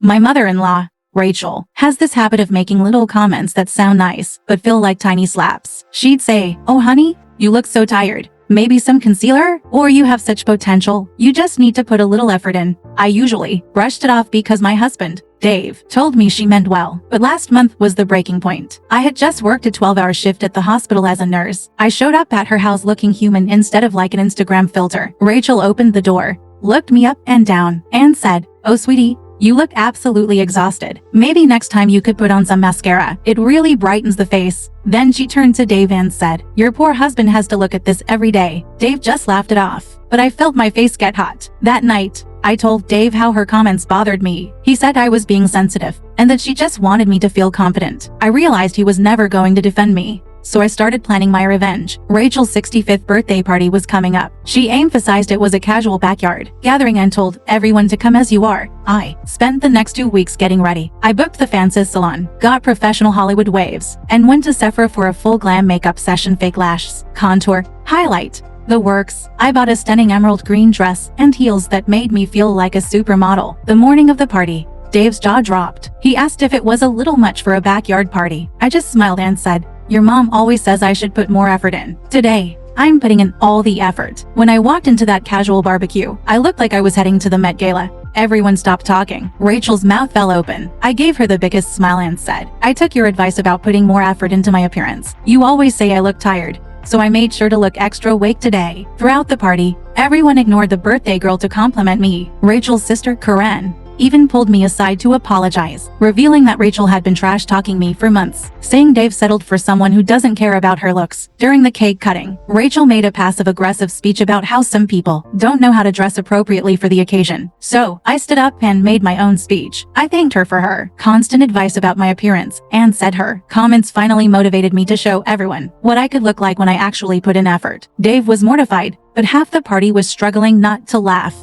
My mother-in-law, Rachel, has this habit of making little comments that sound nice, but feel like tiny slaps. She'd say, "Oh honey, you look so tired. Maybe some concealer? Or you have such potential. You just need to put a little effort in." I usually brushed it off because my husband, Dave, told me she meant well. But last month was the breaking point. I had just worked a 12-hour shift at the hospital as a nurse. I showed up at her house looking human instead of like an Instagram filter. Rachel opened the door, looked me up and down, and said, "Oh sweetie, you look absolutely exhausted. Maybe next time you could put on some mascara. It really brightens the face." Then she turned to Dave and said, "Your poor husband has to look at this every day." Dave just laughed it off, but I felt my face get hot. That night, I told Dave how her comments bothered me. He said I was being sensitive, and that she just wanted me to feel confident. I realized he was never going to defend me. So I started planning my revenge. Rachel's 65th birthday party was coming up. She emphasized it was a casual backyard gathering and told everyone to come as you are. I spent the next 2 weeks getting ready. I booked the fanciest salon, got professional Hollywood waves, and went to Sephora for a full glam makeup session, fake lashes, contour, highlight, the works. I bought a stunning emerald green dress and heels that made me feel like a supermodel. The morning of the party, Dave's jaw dropped. He asked if it was a little much for a backyard party. I just smiled and said, "Your mom always says I should put more effort in. Today, I'm putting in all the effort." When I walked into that casual barbecue, I looked like I was heading to the Met Gala. Everyone stopped talking. Rachel's mouth fell open. I gave her the biggest smile and said, "I took your advice about putting more effort into my appearance. You always say I look tired, so I made sure to look extra awake today." Throughout the party, everyone ignored the birthday girl to compliment me. Rachel's sister, Karen, even pulled me aside to apologize, revealing that Rachel had been trash-talking me for months, saying Dave settled for someone who doesn't care about her looks. During the cake cutting, Rachel made a passive-aggressive speech about how some people don't know how to dress appropriately for the occasion. So, I stood up and made my own speech. I thanked her for her constant advice about my appearance, and said her comments finally motivated me to show everyone what I could look like when I actually put in effort. Dave was mortified, but half the party was struggling not to laugh.